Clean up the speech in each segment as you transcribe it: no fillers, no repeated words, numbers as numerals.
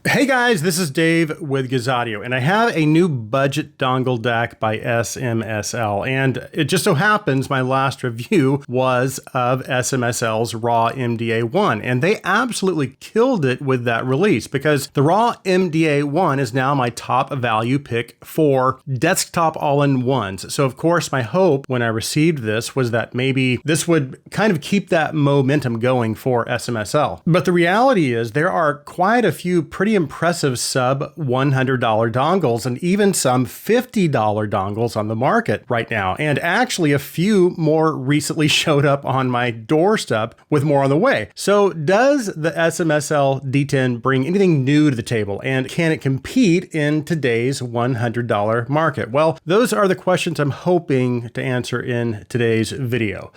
Hey guys, this is Dave with Gazaudio, and I have a new budget dongle DAC by S.M.S.L. And it just so happens my last review was of S.M.S.L's Raw MDA1, and they absolutely killed it with that release because the Raw MDA1 is now my top value pick for desktop all-in-ones. So of course my hope when I received this was that maybe this would kind of keep that momentum going for S.M.S.L. But the reality is there are quite a few pretty impressive sub $100 dongles and even some $50 dongles on the market right now. And actually a few more recently showed up on my doorstep with more on the way. So does the S.M.S.L D10 bring anything new to the table, and can it compete in today's $100 market? Well, those are the questions I'm hoping to answer in today's video.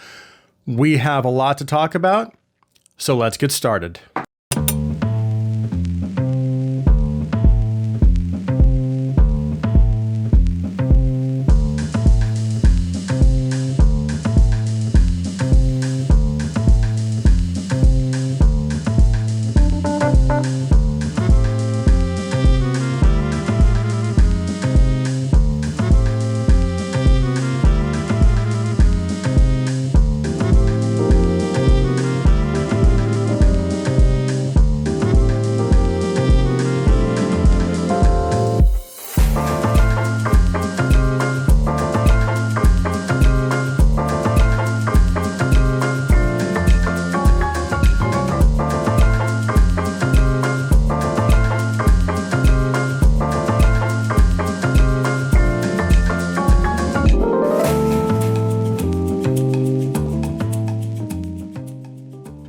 We have a lot to talk about, so let's get started.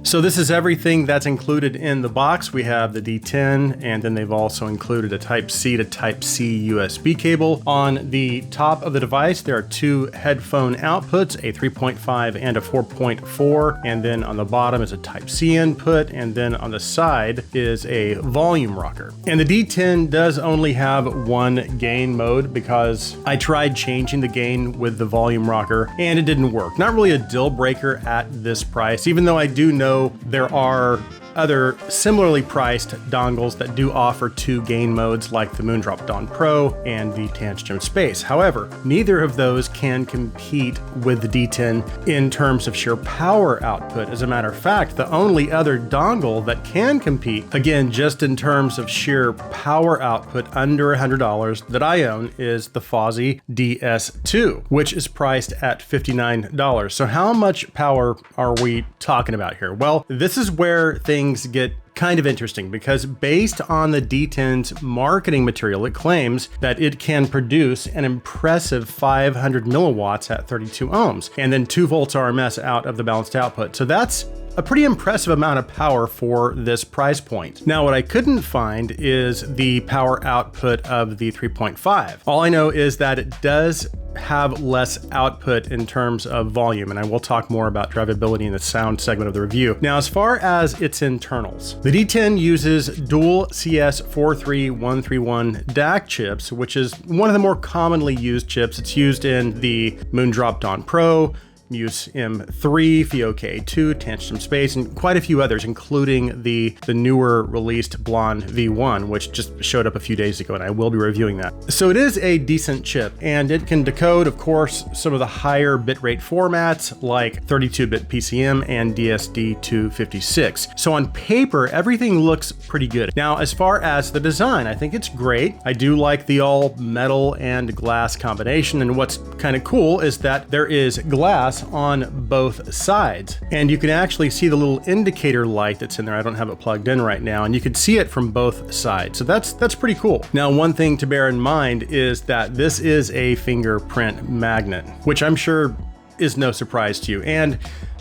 So this is everything that's included in the box. We have the D10, and then they've also included a Type-C to Type-C USB cable. On the top of the device, there are two headphone outputs, a 3.5 and a 4.4, and then on the bottom is a Type-C input, and then on the side is a volume rocker. And the D10 does only have one gain mode because I tried changing the gain with the volume rocker and it didn't work. Not really a deal breaker at this price, even though I do know there are other similarly priced dongles that do offer two gain modes like the Moondrop Dawn Pro and the Tangent Space. However, neither of those can compete with the D10 in terms of sheer power output. As a matter of fact, the only other dongle that can compete, again, just in terms of sheer power output under $100 that I own is the Fozzy DS2, which is priced at $59. So how much power are we talking about here? Well, this is where things get kind of interesting because based on the D10's marketing material, it claims that it can produce an impressive 500 milliwatts at 32 ohms and then 2 volts RMS out of the balanced output. So that's a pretty impressive amount of power for this price point. Now, what I couldn't find is the power output of the 3.5. All I know is that it does have less output in terms of volume, and I will talk more about drivability in the sound segment of the review. Now, as far as its internals, the D10 uses dual CS43131 DAC chips, which is one of the more commonly used chips. It's used in the Moondrop Dawn Pro, Muse M3, FIO K2, Tangent Space, and quite a few others, including the newer released Blonde V1, which just showed up a few days ago, and I will be reviewing that. So it is a decent chip, and it can decode, of course, some of the higher bitrate formats like 32-bit PCM and DSD256. So on paper, everything looks pretty good. Now, as far as the design, I think it's great. I do like the all metal and glass combination, and what's kind of cool is that there is glass on both sides, and you can actually see the little indicator light that's in there. I don't have it plugged in right now, and you can see it from both sides. So that's pretty cool. Now, one thing to bear in mind is that this is a fingerprint magnet, which I'm sure is no surprise to you. And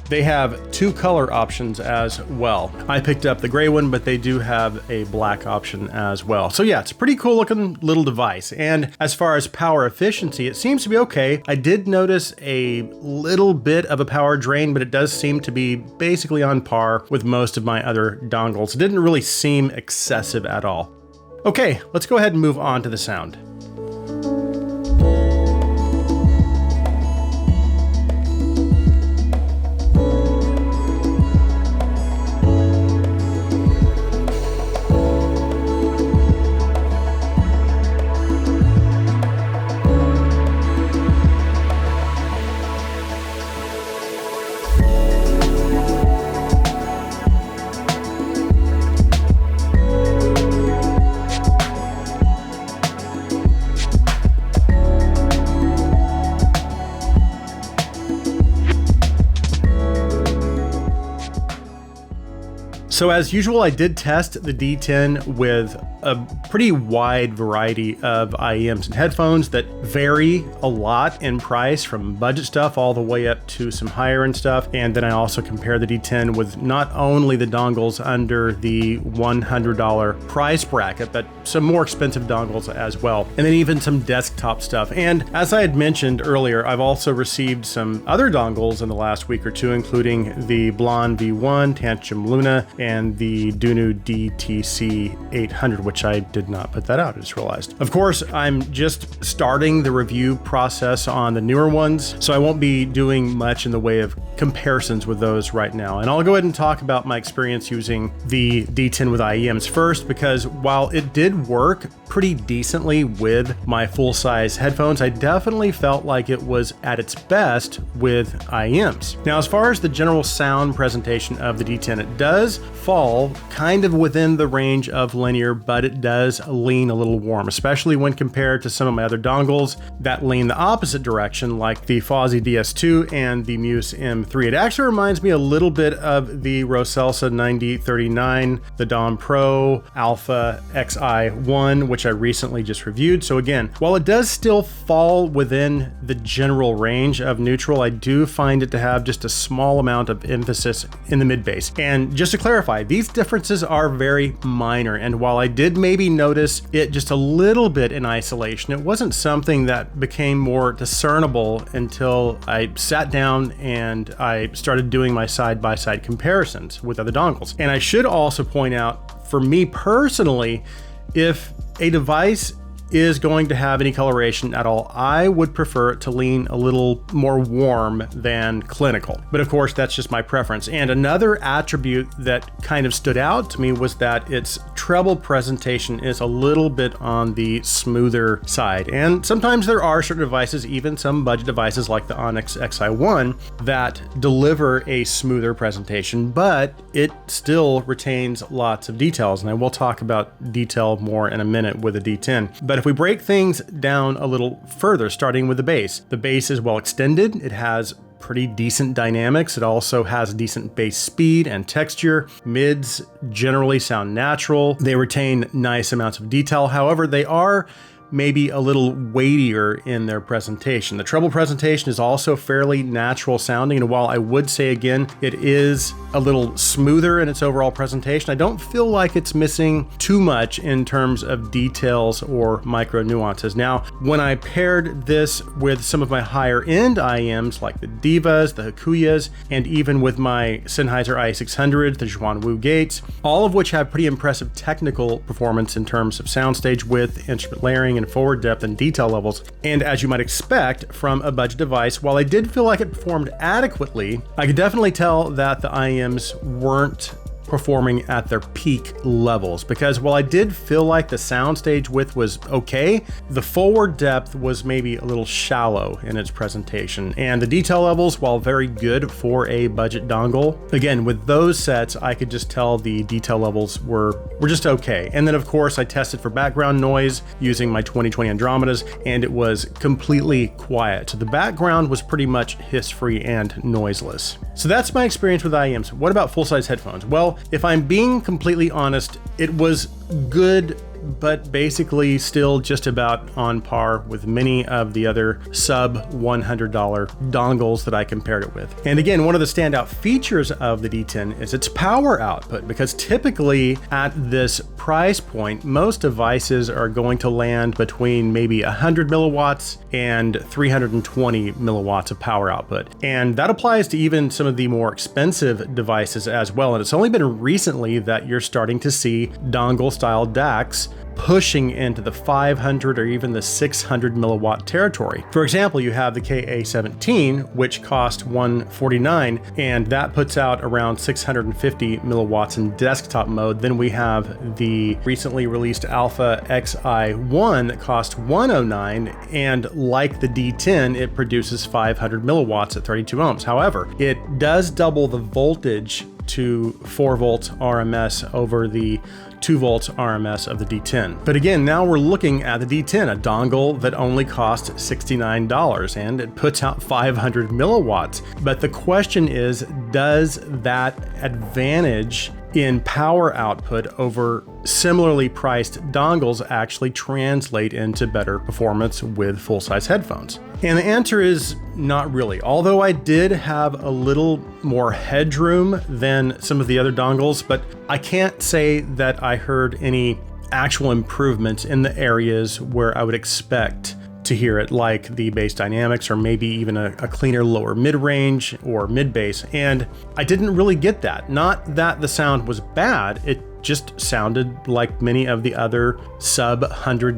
they have two color options as well. I picked up the gray one, but they do have a black option as well. So yeah, it's a pretty cool looking little device. And as far as power efficiency, it seems to be okay. I did notice a little bit of a power drain, but it does seem to be basically on par with most of my other dongles. It didn't really seem excessive at all. Okay, let's go ahead and move on to the sound. So as usual, I did test the D10 with a pretty wide variety of IEMs and headphones that vary a lot in price, from budget stuff all the way up to some higher end stuff. And then I also compared the D10 with not only the dongles under the $100 price bracket, but some more expensive dongles as well. And then even some desktop stuff. And as I had mentioned earlier, I've also received some other dongles in the last week or two, including the Blonde V1, Tantrum Luna, and the Dunu DTC 800, which I did not put that out, I just realized. Of course, I'm just starting the review process on the newer ones, so I won't be doing much in the way of comparisons with those right now. And I'll go ahead and talk about my experience using the D10 with IEMs first, because while it did work pretty decently with my full-size headphones, I definitely felt like it was at its best with IEMs. Now, as far as the general sound presentation of the D10, it does fall kind of within the range of linear, but it does lean a little warm, especially when compared to some of my other dongles that lean the opposite direction, like the Fozzy DS2 and the Muse M3. It actually reminds me a little bit of the Roselsa 9039, the Dawn Pro Alpha XI1, which I recently just reviewed. So again, while it does still fall within the general range of neutral, I do find it to have just a small amount of emphasis in the mid bass. And just to clarify, these differences are very minor, and while I did maybe notice it just a little bit in isolation, it wasn't something that became more discernible until I sat down and I started doing my side-by-side comparisons with other dongles. And I should also point out, for me personally, if a device is going to have any coloration at all, I would prefer it to lean a little more warm than clinical. But of course, that's just my preference. And another attribute that kind of stood out to me was that its treble presentation is a little bit on the smoother side. And sometimes there are certain devices, even some budget devices like the Onyx Xi1, that deliver a smoother presentation, but it still retains lots of details. And I will talk about detail more in a minute with the D10. But if we break things down a little further, starting with the bass is well extended. It has pretty decent dynamics. It also has decent bass speed and texture. Mids generally sound natural. They retain nice amounts of detail. However, they are maybe a little weightier in their presentation. The treble presentation is also fairly natural sounding, and while I would say again, it is a little smoother in its overall presentation, I don't feel like it's missing too much in terms of details or micro nuances. Now, when I paired this with some of my higher end IEMs like the Divas, the Hakuyas, and even with my Sennheiser i600, the Zhuanwu Gates, all of which have pretty impressive technical performance in terms of soundstage width, instrument layering, and forward depth and detail levels. And as you might expect from a budget device, while I did feel like it performed adequately, I could definitely tell that the IEMs weren't performing at their peak levels, because while I did feel like the soundstage width was okay, the forward depth was maybe a little shallow in its presentation, and the detail levels, while very good for a budget dongle, again, with those sets, I could just tell the detail levels were just okay. And then of course I tested for background noise using my 2020 Andromedas, and it was completely quiet. So the background was pretty much hiss-free and noiseless. So that's my experience with IEMs. What about full-size headphones? Well, if I'm being completely honest, it was good, but basically still just about on par with many of the other sub $100 dongles that I compared it with. And again, one of the standout features of the D10 is its power output, because typically at this price point, most devices are going to land between maybe 100 milliwatts and 320 milliwatts of power output. And that applies to even some of the more expensive devices as well. And it's only been recently that you're starting to see dongle style DACs pushing into the 500 or even the 600 milliwatt territory. For example, you have the KA17, which cost $149, and that puts out around 650 milliwatts in desktop mode. Then we have the recently released Alpha XI1 that cost $109, and like the D10, it produces 500 milliwatts at 32 ohms. However, it does double the voltage to 4 volts RMS over the 2 volts RMS of the D10. But again, now we're looking at the D10, a dongle that only costs $69, and it puts out 500 milliwatts. But the question is, does that advantage in power output over similarly priced dongles actually translate into better performance with full-size headphones? And the answer is not really. Although I did have a little more headroom than some of the other dongles, but I can't say that I heard any actual improvements in the areas where I would expect to hear it, like the bass dynamics or maybe even a cleaner lower mid-range or mid-bass. And I didn't really get that. Not that the sound was bad, it just sounded like many of the other sub $100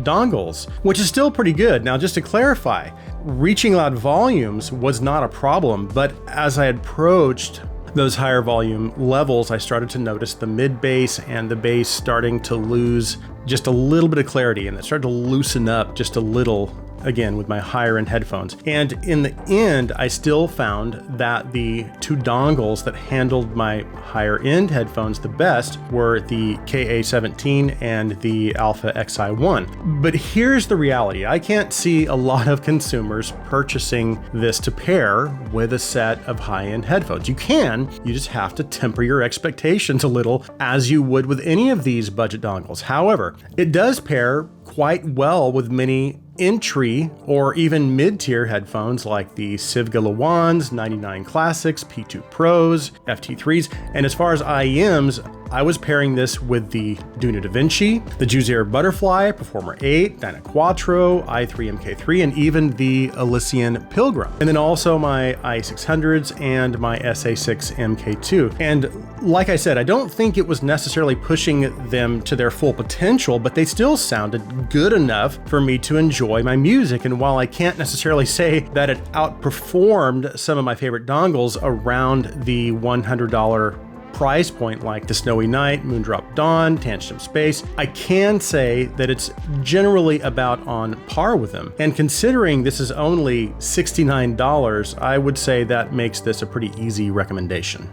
dongles, which is still pretty good. Now, just to clarify, reaching loud volumes was not a problem, but as I approached those higher volume levels, I started to notice the mid bass and the bass starting to lose just a little bit of clarity, and it started to loosen up just a little, again, with my higher end headphones. And in the end, I still found that the two dongles that handled my higher end headphones the best were the KA17 and the Alpha XI1. But here's the reality. I can't see a lot of consumers purchasing this to pair with a set of high-end headphones. You can, you just have to temper your expectations a little, as you would with any of these budget dongles. However, it does pair quite well with many entry or even mid-tier headphones like the Sivga Lawans, 99 Classics, P2 Pros, FT3s, and as far as IEMs, I was pairing this with the Duna Da Vinci, the Juice Butterfly, Performer 8, Dyna Quattro, i3 MK3, and even the Elysian Pilgrim. And then also my i600s and my SA6 MK2. And like I said, I don't think it was necessarily pushing them to their full potential, but they still sounded good enough for me to enjoy my music. And while I can't necessarily say that it outperformed some of my favorite dongles around the $100 price point like the Snowy Night, Moondrop Dawn, Tantrum Space, I can say that it's generally about on par with them. And considering this is only $69, I would say that makes this a pretty easy recommendation.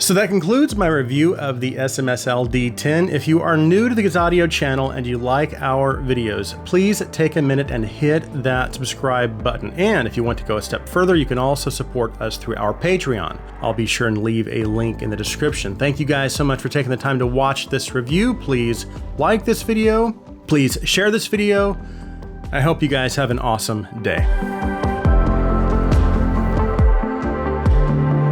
So that concludes my review of the S.M.S.L D10. If you are new to the Gazaudio channel and you like our videos, please take a minute and hit that subscribe button. And if you want to go a step further, you can also support us through our Patreon. I'll be sure and leave a link in the description. Thank you guys so much for taking the time to watch this review. Please like this video. Please share this video. I hope you guys have an awesome day.